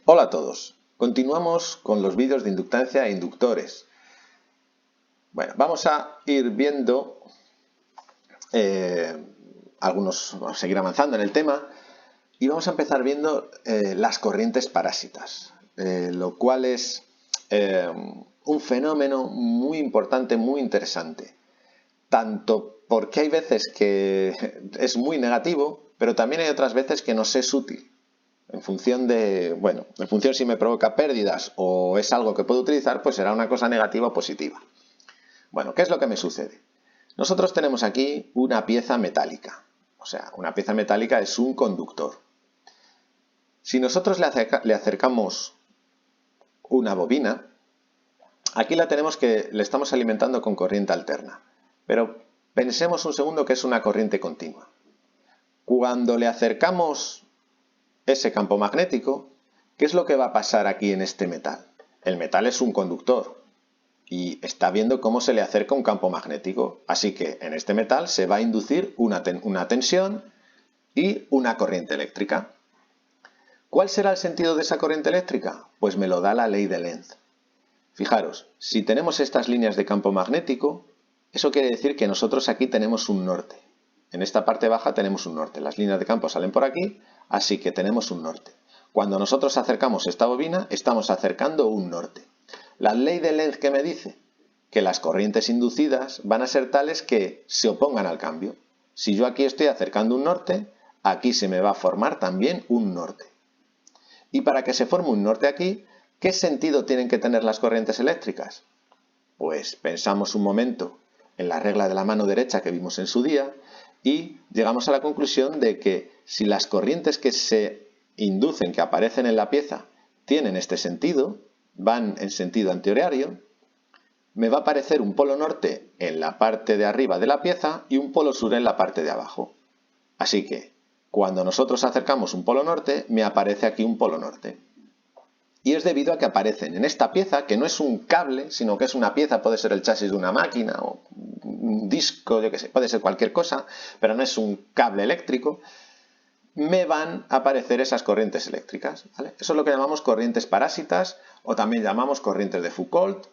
Hola a todos. Continuamos con los vídeos de inductancia e inductores. Bueno, vamos a ir viendo vamos a seguir avanzando en el tema y vamos a empezar viendo las corrientes parásitas, lo cual es un fenómeno muy importante, muy interesante. Tanto porque hay veces que es muy negativo, pero también hay otras veces que nos es útil. En función si me provoca pérdidas o es algo que puedo utilizar, pues será una cosa negativa o positiva. Bueno, ¿qué es lo que me sucede? Nosotros tenemos aquí una pieza metálica. O sea, una pieza metálica es un conductor. Si nosotros le acercamos una bobina, aquí le estamos alimentando con corriente alterna. Pero pensemos un segundo que es una corriente continua. Cuando le acercamos ese campo magnético, ¿qué es lo que va a pasar aquí en este metal? El metal es un conductor y está viendo cómo se le acerca un campo magnético. Así que en este metal se va a inducir una tensión y una corriente eléctrica. ¿Cuál será el sentido de esa corriente eléctrica? Pues me lo da la ley de Lenz. Fijaros, si tenemos estas líneas de campo magnético, eso quiere decir que nosotros aquí tenemos un norte. En esta parte baja tenemos un norte. Las líneas de campo salen por aquí, así que tenemos un norte. Cuando nosotros acercamos esta bobina, estamos acercando un norte. La ley de Lenz, ¿qué me dice? Que las corrientes inducidas van a ser tales que se opongan al cambio. Si yo aquí estoy acercando un norte, aquí se me va a formar también un norte. Y para que se forme un norte aquí, ¿qué sentido tienen que tener las corrientes eléctricas? Pues pensamos un momento en la regla de la mano derecha que vimos en su día y llegamos a la conclusión de que si las corrientes que se inducen, que aparecen en la pieza, tienen este sentido, van en sentido antihorario, me va a aparecer un polo norte en la parte de arriba de la pieza y un polo sur en la parte de abajo. Así que, cuando nosotros acercamos un polo norte, me aparece aquí un polo norte. Y es debido a que aparecen en esta pieza, que no es un cable, sino que es una pieza, puede ser el chasis de una máquina o un disco, yo qué sé, puede ser cualquier cosa, pero no es un cable eléctrico, me van a aparecer esas corrientes eléctricas, ¿vale? Eso es lo que llamamos corrientes parásitas o también llamamos corrientes de Foucault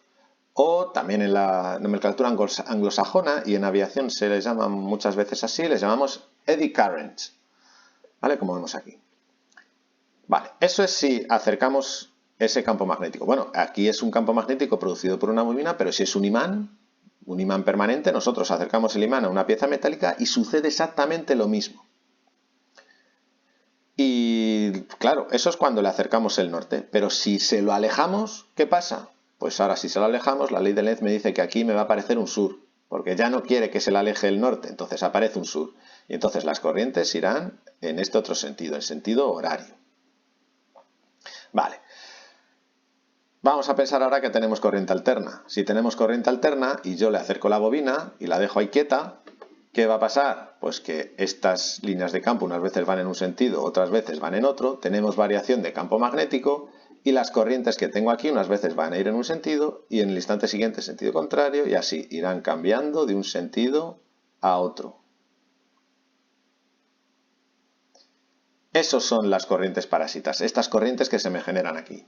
o también en la nomenclatura anglosajona y en aviación se les llama muchas veces así, les llamamos eddy currents, ¿vale? Como vemos aquí. Vale, eso es si acercamos ese campo magnético. Bueno, aquí es un campo magnético producido por una bobina, pero si es un imán permanente, nosotros acercamos el imán a una pieza metálica y sucede exactamente lo mismo. Y claro, eso es cuando le acercamos el norte, pero si se lo alejamos, ¿qué pasa? Pues ahora si se lo alejamos, la ley de Lenz me dice que aquí me va a aparecer un sur, porque ya no quiere que se le aleje el norte, entonces aparece un sur. Y entonces las corrientes irán en este otro sentido, en sentido horario. Vale. Vamos a pensar ahora que tenemos corriente alterna. Si tenemos corriente alterna y yo le acerco la bobina y la dejo ahí quieta, ¿qué va a pasar? Pues que estas líneas de campo unas veces van en un sentido, otras veces van en otro, tenemos variación de campo magnético y las corrientes que tengo aquí unas veces van a ir en un sentido y en el instante siguiente sentido contrario y así irán cambiando de un sentido a otro. Esas son las corrientes parásitas, estas corrientes que se me generan aquí.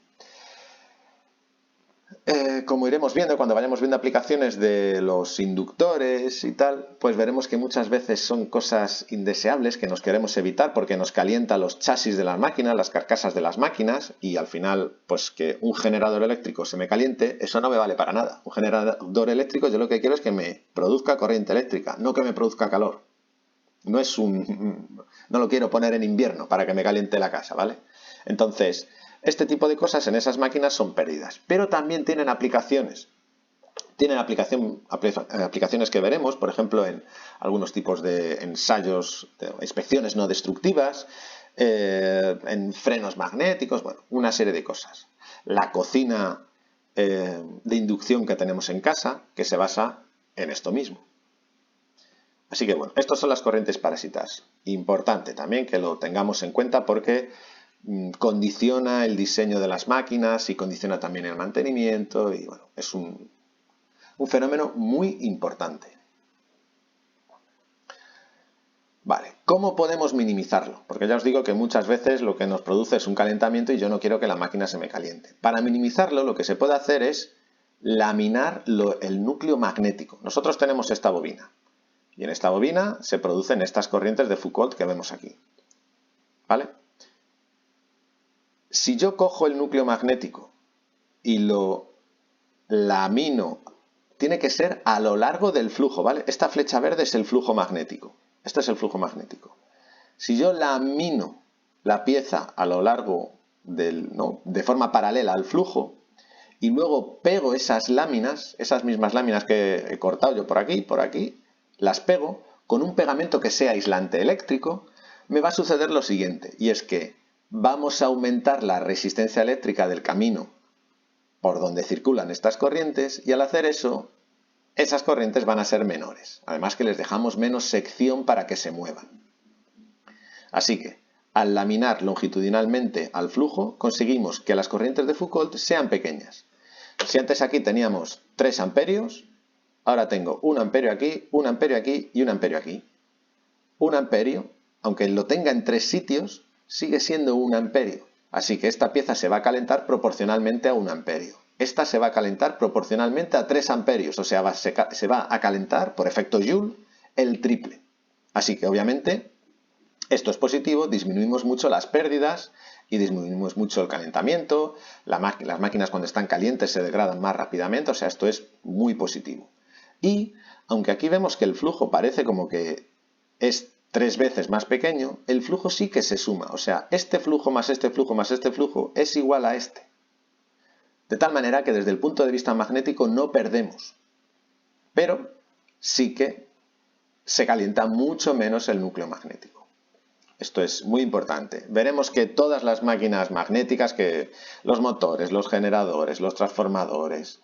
Como iremos viendo cuando vayamos viendo aplicaciones de los inductores y tal, pues veremos que muchas veces son cosas indeseables que nos queremos evitar porque nos calienta los chasis de las máquinas, las carcasas de las máquinas y al final, pues que un generador eléctrico se me caliente, eso no me vale para nada. Un generador eléctrico yo lo que quiero es que me produzca corriente eléctrica, no que me produzca calor. No lo quiero poner en invierno para que me caliente la casa, ¿vale? Entonces, este tipo de cosas en esas máquinas son pérdidas, pero también tienen aplicaciones. Tienen aplicaciones que veremos, por ejemplo, en algunos tipos de ensayos, de inspecciones no destructivas, en frenos magnéticos, bueno, una serie de cosas. La cocina de inducción que tenemos en casa, que se basa en esto mismo. Así que bueno, estas son las corrientes parásitas. Importante también que lo tengamos en cuenta porque condiciona el diseño de las máquinas y condiciona también el mantenimiento y bueno, es un fenómeno muy importante. Vale, ¿Cómo podemos minimizarlo? Porque ya os digo que muchas veces lo que nos produce es un calentamiento y yo no quiero que la máquina se me caliente. Para minimizarlo lo que se puede hacer es laminar el núcleo magnético. Nosotros tenemos esta bobina y en esta bobina se producen estas corrientes de Foucault que vemos aquí. ¿Vale? Si yo cojo el núcleo magnético y lo lamino, tiene que ser a lo largo del flujo, ¿vale? Esta flecha verde es el flujo magnético. Este es el flujo magnético. Si yo lamino la pieza a lo largo de forma paralela al flujo y luego pego esas láminas, esas mismas láminas que he cortado yo por aquí, las pego con un pegamento que sea aislante eléctrico, me va a suceder lo siguiente, y es que vamos a aumentar la resistencia eléctrica del camino por donde circulan estas corrientes y al hacer eso, esas corrientes van a ser menores. Además que les dejamos menos sección para que se muevan. Así que, al laminar longitudinalmente al flujo, conseguimos que las corrientes de Foucault sean pequeñas. Si antes aquí teníamos 3 amperios, ahora tengo 1 amperio aquí, 1 amperio aquí y 1 amperio aquí. 1 amperio, aunque lo tenga en 3 sitios, sigue siendo 1 amperio. Así que esta pieza se va a calentar proporcionalmente a 1 amperio. Esta se va a calentar proporcionalmente a 3 amperios, o sea, se va a calentar por efecto Joule el triple. Así que obviamente esto es positivo, disminuimos mucho las pérdidas y disminuimos mucho el calentamiento, las máquinas cuando están calientes se degradan más rápidamente, o sea, esto es muy positivo. Y aunque aquí vemos que el flujo parece como que es 3 veces más pequeño, el flujo sí que se suma, o sea, este flujo más este flujo más este flujo es igual a este. De tal manera que desde el punto de vista magnético no perdemos, pero sí que se calienta mucho menos el núcleo magnético. Esto es muy importante. Veremos que todas las máquinas magnéticas, que los motores, los generadores, los transformadores,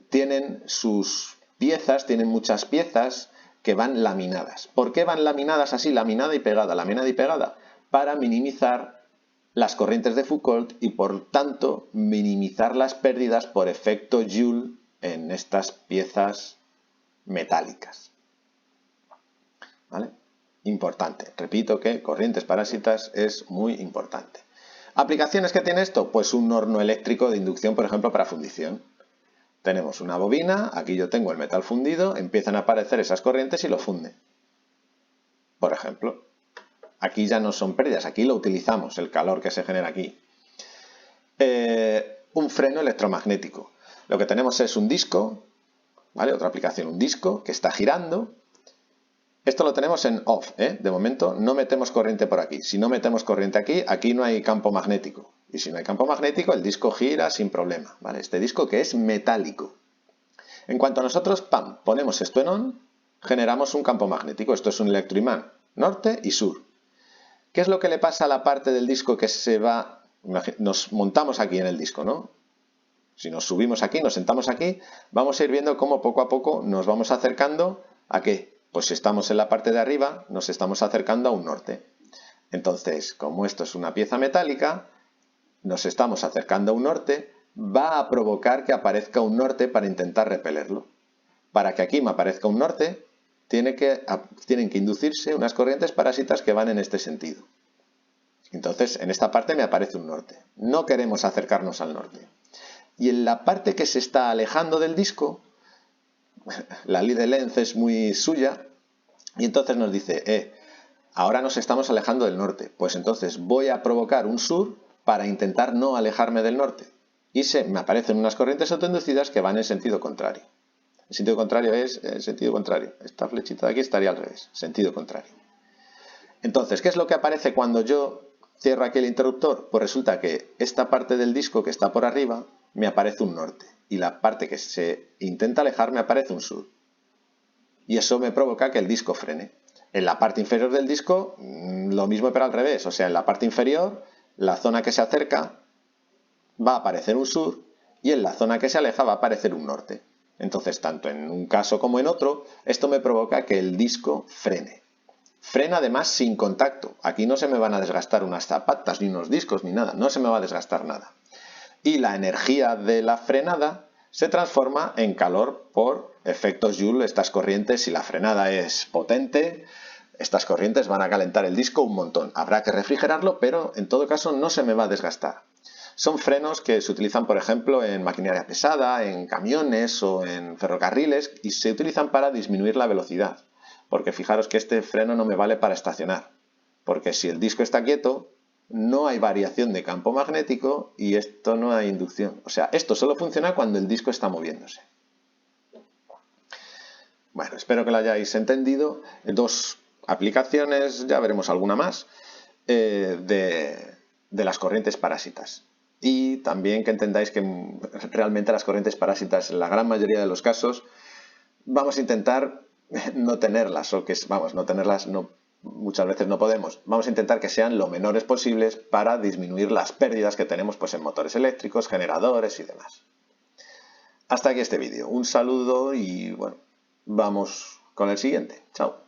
tienen sus piezas, tienen muchas piezas que van laminadas. ¿Por qué van laminadas así, laminada y pegada? Laminada y pegada para minimizar las corrientes de Foucault y por tanto minimizar las pérdidas por efecto Joule en estas piezas metálicas. ¿Vale? Importante. Repito que corrientes parásitas es muy importante. ¿Aplicaciones que tiene esto? Pues un horno eléctrico de inducción, por ejemplo, para fundición. Tenemos una bobina, aquí yo tengo el metal fundido, empiezan a aparecer esas corrientes y lo funden. Por ejemplo. Aquí ya no son pérdidas, aquí lo utilizamos, el calor que se genera aquí. Un freno electromagnético. Lo que tenemos es un disco, ¿vale? Otra aplicación, un disco que está girando. Esto lo tenemos en off, de momento no metemos corriente por aquí. Si no metemos corriente aquí, aquí no hay campo magnético. Y si no hay campo magnético, el disco gira sin problema, ¿vale? Este disco que es metálico. En cuanto a nosotros, ponemos esto en on, generamos un campo magnético. Esto es un electroimán, norte y sur. ¿Qué es lo que le pasa a la parte del disco que se va? Nos montamos aquí en el disco, ¿no? Si nos subimos aquí, nos sentamos aquí, vamos a ir viendo cómo poco a poco nos vamos acercando ¿a qué? Pues si estamos en la parte de arriba, nos estamos acercando a un norte. Entonces, como esto es una pieza metálica, nos estamos acercando a un norte, va a provocar que aparezca un norte para intentar repelerlo. Para que aquí me aparezca un norte, tienen que inducirse unas corrientes parásitas que van en este sentido. Entonces, en esta parte me aparece un norte. No queremos acercarnos al norte. Y en la parte que se está alejando del disco, la ley de Lenz es muy suya, y entonces nos dice, ahora nos estamos alejando del norte. Pues entonces voy a provocar un sur para intentar no alejarme del norte. Y me aparecen unas corrientes autoinducidas que van en sentido contrario. El sentido contrario es el sentido contrario. Esta flechita de aquí estaría al revés, sentido contrario. Entonces, ¿qué es lo que aparece cuando yo cierro aquí el interruptor? Pues resulta que esta parte del disco que está por arriba me aparece un norte y la parte que se intenta alejar me aparece un sur. Y eso me provoca que el disco frene. En la parte inferior del disco, lo mismo pero al revés. O sea, en la parte inferior, la zona que se acerca va a aparecer un sur y en la zona que se aleja va a aparecer un norte. Entonces, tanto en un caso como en otro, esto me provoca que el disco frene. Frena además sin contacto. Aquí no se me van a desgastar unas zapatas, ni unos discos, ni nada. No se me va a desgastar nada. Y la energía de la frenada se transforma en calor por efectos Joule. Estas corrientes, si la frenada es potente, Estas corrientes van a calentar el disco un montón. Habrá que refrigerarlo, pero en todo caso no se me va a desgastar. Son frenos que se utilizan, por ejemplo, en maquinaria pesada, en camiones o en ferrocarriles y se utilizan para disminuir la velocidad. Porque fijaros que este freno no me vale para estacionar. Porque si el disco está quieto, no hay variación de campo magnético y esto no hay inducción. O sea, esto solo funciona cuando el disco está moviéndose. Bueno, espero que lo hayáis entendido. Dos aplicaciones, ya veremos alguna más, de las corrientes parásitas. Y también que entendáis que realmente las corrientes parásitas, en la gran mayoría de los casos, vamos a intentar no tenerlas, o que, vamos, no tenerlas, no, muchas veces no podemos. Vamos a intentar que sean lo menores posibles para disminuir las pérdidas que tenemos pues, en motores eléctricos, generadores y demás. Hasta aquí este vídeo. Un saludo y bueno, vamos con el siguiente. Chao.